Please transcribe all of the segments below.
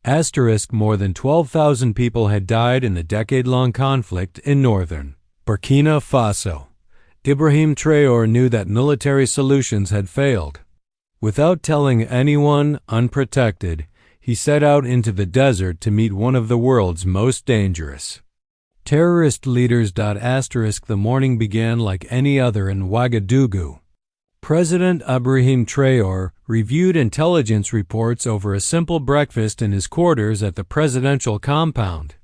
More than 12,000 people had died in the decade-long conflict in northern Burkina Faso. Ibrahim Traore knew that military solutions had failed. Without telling anyone, unprotected, he set out into the desert to meet one of the world's most dangerous terrorist leaders. The morning began like any other in Ouagadougou. President Ibrahim Traore reviewed intelligence reports over a simple breakfast in his quarters at the presidential compound.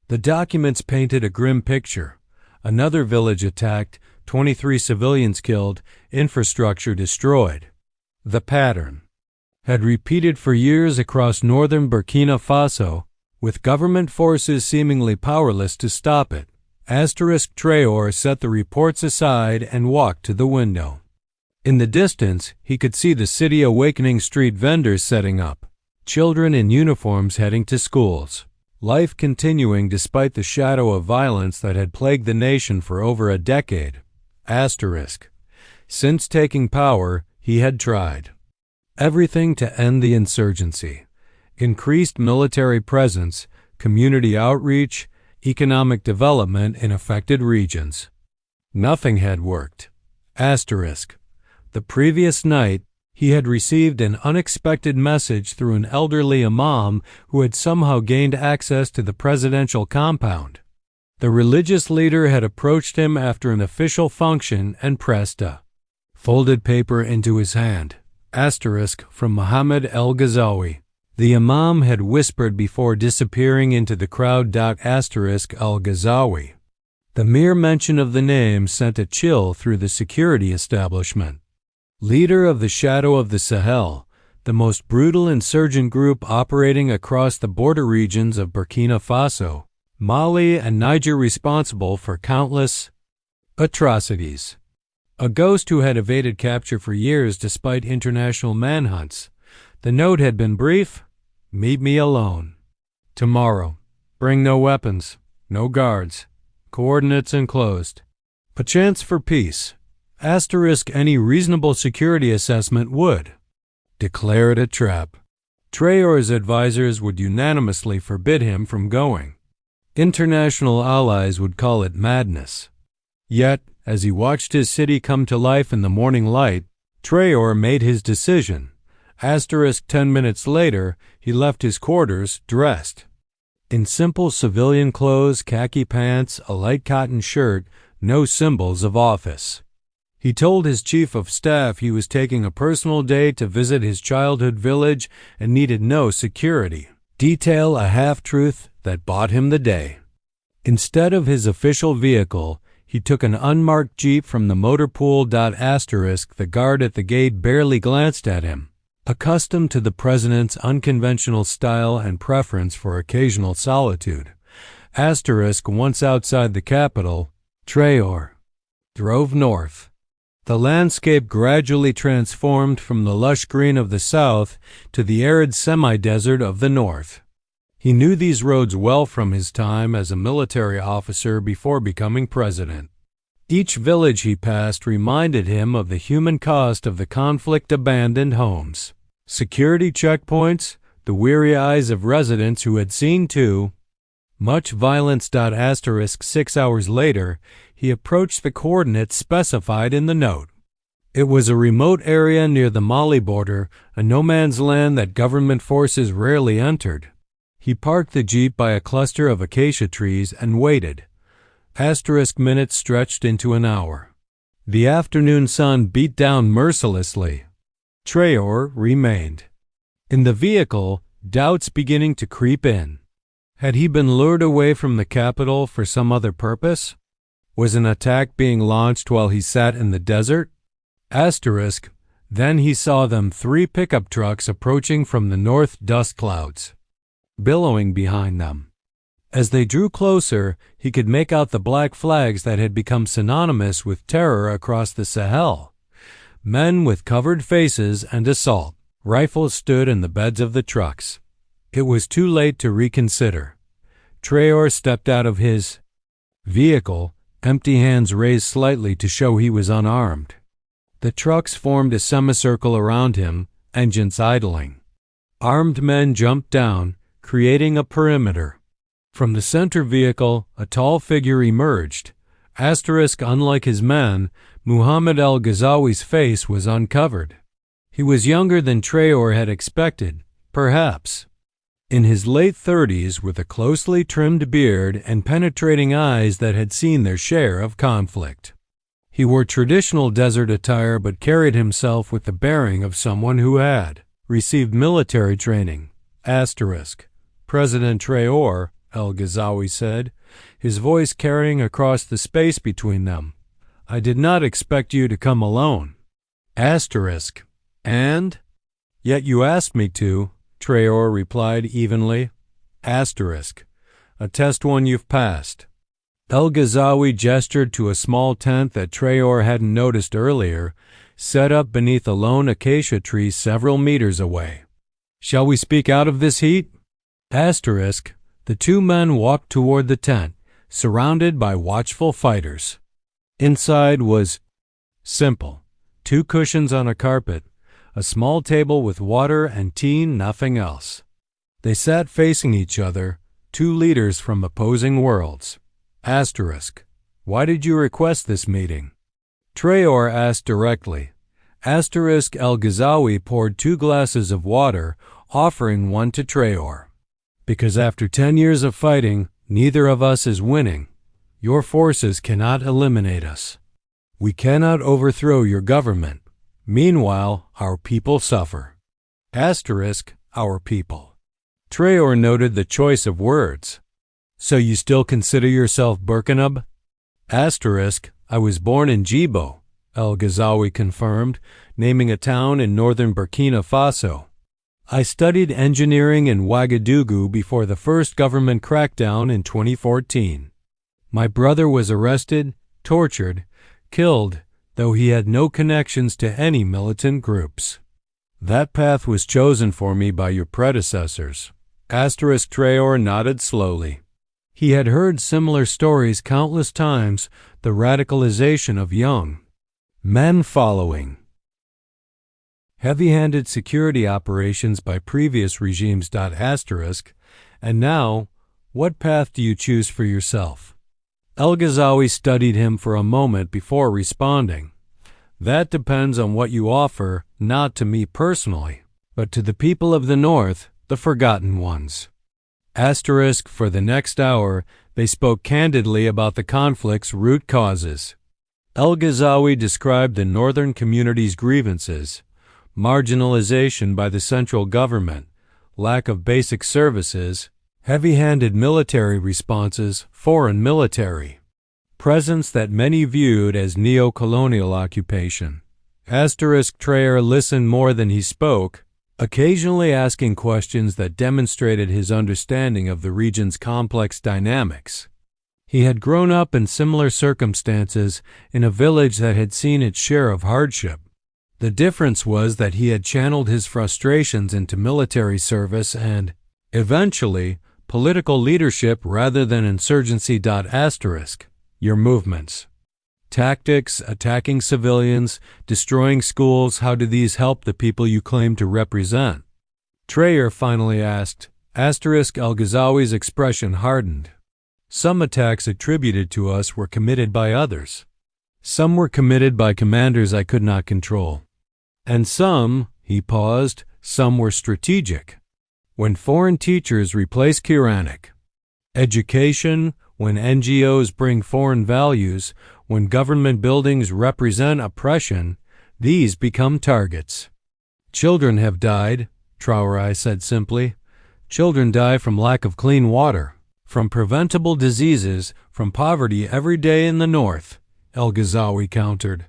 The documents painted a grim picture. Another village attacked, 23 civilians killed, infrastructure destroyed. The pattern had repeated for years across northern Burkina Faso, with government forces seemingly powerless to stop it. Traore set the reports aside and walked to the window. In the distance, he could see the city awakening, street vendors setting up, children in uniforms heading to schools, life continuing despite the shadow of violence that had plagued the nation for over a decade. Since taking power, he had tried everything to end the insurgency: increased military presence, community outreach, economic development in affected regions. Nothing had worked. The previous night, he had received an unexpected message through an elderly imam who had somehow gained access to the presidential compound. The religious leader had approached him after an official function and pressed a folded paper into his hand. From Muhammed El-G. The imam had whispered before disappearing into the crowd. El-Ghazawi. The mere mention of the name sent a chill through the security establishment. Leader of the Shadow of the Sahel, the most brutal insurgent group operating across the border regions of Burkina Faso, Mali, and Niger, responsible for countless atrocities. A ghost who had evaded capture for years despite international manhunts. The note had been brief: "Meet me alone tomorrow. Bring no weapons, no guards. Coordinates enclosed. A chance for peace. Any reasonable security assessment would declare it a trap." Traore's advisors would unanimously forbid him from going. International allies would call it madness. Yet, as he watched his city come to life in the morning light, Traore made his decision. 10 minutes later, he left his quarters dressed in simple civilian clothes, khaki pants, a light cotton shirt, no symbols of office. He told his chief of staff he was taking a personal day to visit his childhood village and needed no security detail, a half-truth that bought him the day. Instead of his official vehicle, he took an unmarked jeep from the motor pool. The guard at the gate barely glanced at him. Accustomed to the president's unconventional style and preference for occasional solitude, once outside the capital, Traore drove north. The landscape gradually transformed from the lush green of the south to the arid semi-desert of the north. He knew these roads well from his time as a military officer before becoming president. Each village he passed reminded him of the human cost of the conflict: abandoned homes, security checkpoints, the weary eyes of residents who had seen too much violence. 6 hours later, he approached the coordinates specified in the note. It was a remote area near the Mali border, a no-man's land that government forces rarely entered. He parked the jeep by a cluster of acacia trees and waited. Minutes stretched into an hour. The afternoon sun beat down mercilessly. Traore remained in the vehicle, doubts beginning to creep in. Had he been lured away from the capital for some other purpose? Was an attack being launched while he sat in the desert? Then he saw them 3 pickup trucks approaching from the north, dust clouds billowing behind them. As they drew closer, he could make out the black flags that had become synonymous with terror across the Sahel. Men with covered faces and assault rifles stood in the beds of the trucks. It was too late to reconsider. Traore stepped out of his vehicle, empty hands raised slightly to show he was unarmed. The trucks formed a semicircle around him, engines idling. Armed men jumped down, creating a perimeter. From the center vehicle, a tall figure emerged. Unlike his men, Muhammed El-Ghazawi's face was uncovered. He was younger than Traore had expected, perhaps. In his late 30s, with a closely trimmed beard and penetrating eyes that had seen their share of conflict. He wore traditional desert attire but carried himself with the bearing of someone who had received military training. President Traore, El-Ghazawi said, his voice carrying across the space between them. I did not expect you to come alone. And? Yet you asked me to, Traore replied evenly. A test one you've passed. El-Ghazawi gestured to a small tent that Traore hadn't noticed earlier, set up beneath a lone acacia tree several meters away. Shall we speak out of this heat? The two men walked toward the tent, surrounded by watchful fighters. Inside was simple. 2 cushions on a carpet, a small table with water and tea, nothing else. They sat facing each other, 2 leaders from opposing worlds. Why did you request this meeting? Traore asked directly. El-Ghazawi poured 2 glasses of water, offering one to Traore. Because after 10 years of fighting, neither of us is winning. Your forces cannot eliminate us. We cannot overthrow your government. Meanwhile, our people suffer. Our people. Traore noted the choice of words. So you still consider yourself Burkina? I was born in Djibo, El-Ghazawi confirmed, naming a town in northern Burkina Faso. I studied engineering in Ouagadougou before the first government crackdown in 2014. My brother was arrested, tortured, killed, though he had no connections to any militant groups. That path was chosen for me by your predecessors. Traore nodded slowly. He had heard similar stories countless times, the radicalization of young men following heavy-handed security operations by previous regimes. And now, what path do you choose for yourself? El-Ghazawi studied him for a moment before responding. That depends on what you offer, not to me personally, but to the people of the North, the forgotten ones. For the next hour, they spoke candidly about the conflict's root causes. El-Ghazawi described the northern community's grievances: marginalization by the central government, lack of basic services, heavy-handed military responses, foreign military presence that many viewed as neo-colonial occupation. Traore listened more than he spoke, occasionally asking questions that demonstrated his understanding of the region's complex dynamics. He had grown up in similar circumstances in a village that had seen its share of hardship. The difference was that he had channeled his frustrations into military service and, eventually, political leadership rather than insurgency. Your movements. Tactics, attacking civilians, destroying schools, how do these help the people you claim to represent? Traore finally asked. El-Ghazawi's expression hardened. Some attacks attributed to us were committed by others. Some were committed by commanders I could not control. And some, he paused, some were strategic. When foreign teachers replace Quranic education, when NGOs bring foreign values, when government buildings represent oppression, these become targets. Children have died, Traore said simply. Children die from lack of clean water, from preventable diseases, from poverty every day in the North, El-Ghazawi countered.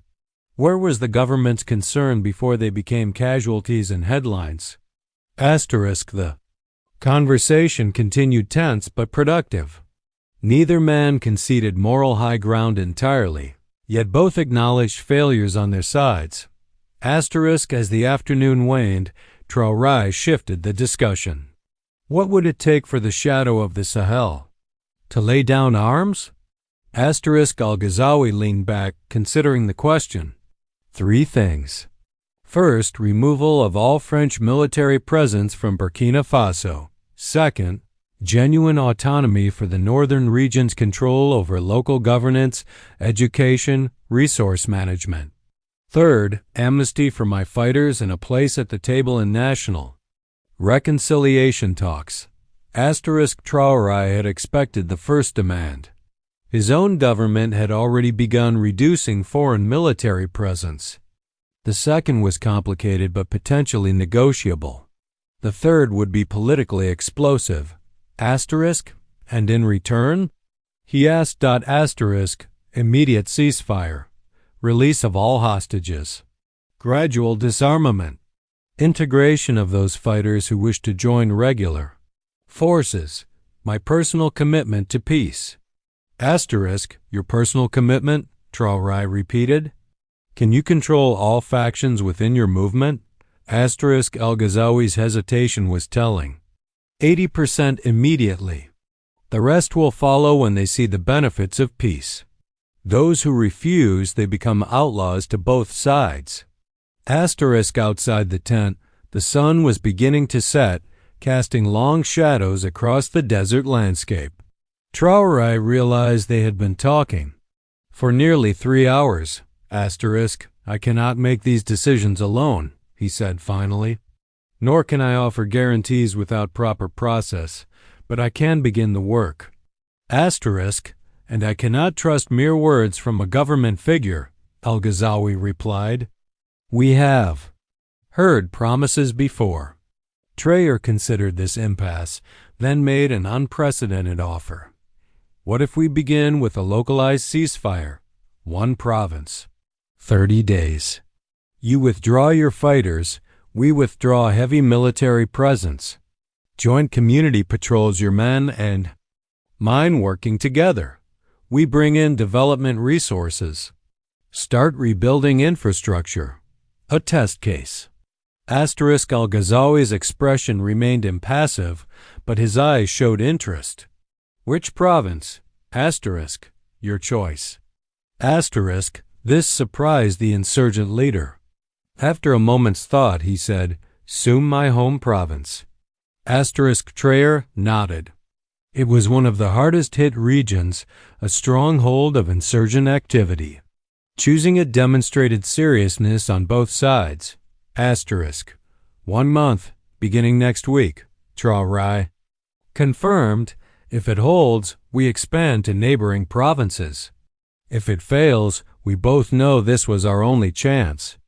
Where was the government's concern before they became casualties in headlines? The conversation continued tense but productive. Neither man conceded moral high ground entirely, yet both acknowledged failures on their sides. As the afternoon waned, Traore shifted the discussion. What would it take for the shadow of the Sahel? To lay down arms? El-Ghazawi leaned back, considering the question. 3 things. First, removal of all French military presence from Burkina Faso. Second, genuine autonomy for the northern region's control over local governance, education, resource management. Third, amnesty for my fighters and a place at the table in national reconciliation talks. Traore had expected the first demand. His own government had already begun reducing foreign military presence. The second was complicated but potentially negotiable. The third would be politically explosive. And in return? He asked. Immediate ceasefire, release of all hostages, gradual disarmament, integration of those fighters who wish to join regular forces, my personal commitment to peace. Your personal commitment, Traore repeated. Can you control all factions within your movement? El-Ghazawi's hesitation was telling. 80% immediately. The rest will follow when they see the benefits of peace. Those who refuse, they become outlaws to both sides. Outside the tent, the sun was beginning to set, casting long shadows across the desert landscape. Traore realized they had been talking for nearly 3 hours. I cannot make these decisions alone, he said finally. Nor can I offer guarantees without proper process, but I can begin the work. And I cannot trust mere words from a government figure, El-Ghazawi replied. We have heard promises before. Traore considered this impasse, then made an unprecedented offer. What if we begin with a localized ceasefire? 1 province. 30 days. You withdraw your fighters, we withdraw heavy military presence. Joint community patrols your men and mine working together. We bring in development resources. Start rebuilding infrastructure. A test case. El-Ghazawi's expression remained impassive, but his eyes showed interest. Which province? Your choice. This surprised the insurgent leader. After a moment's thought, he said, Soon my home province. Traore nodded. It was one of the hardest-hit regions, a stronghold of insurgent activity. Choosing it demonstrated seriousness on both sides. 1 month, beginning next week, Traore. Confirmed. If it holds, we expand to neighboring provinces. If it fails, we both know this was our only chance.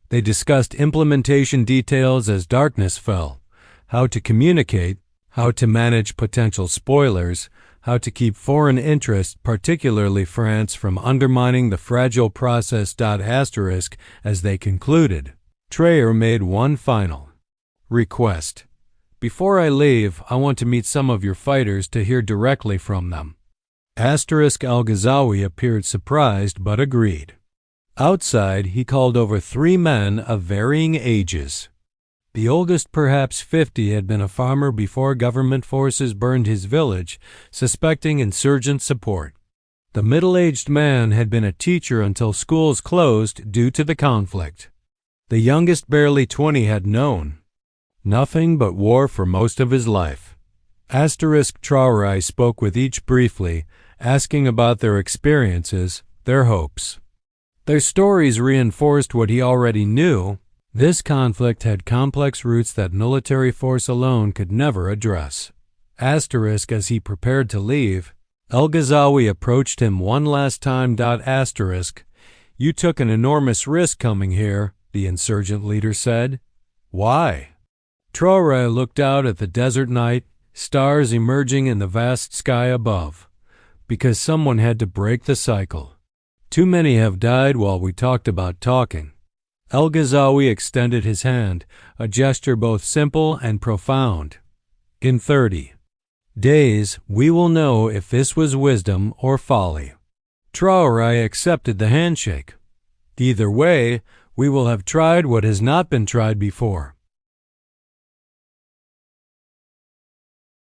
They discussed implementation details as darkness fell, how to communicate, how to manage potential spoilers, how to keep foreign interests, particularly France, from undermining the fragile process. As they concluded, Traore made one final request. Before I leave, I want to meet some of your fighters to hear directly from them. El-Ghazawi appeared surprised but agreed. Outside, he called over 3 men of varying ages. The oldest, perhaps 50, had been a farmer before government forces burned his village, suspecting insurgent support. The middle-aged man had been a teacher until schools closed due to the conflict. The youngest, barely 20, had known nothing but war for most of his life. Traore spoke with each briefly, asking about their experiences, their hopes. Their stories reinforced what he already knew. This conflict had complex roots that military force alone could never address. As he prepared to leave, El-Ghazawi approached him one last time. You took an enormous risk coming here, the insurgent leader said. Why? Traore looked out at the desert night, stars emerging in the vast sky above. Because someone had to break the cycle. Too many have died while we talked about talking. El-Ghazawi extended his hand, a gesture both simple and profound. In 30 days, we will know if this was wisdom or folly. Traore accepted the handshake. Either way, we will have tried what has not been tried before.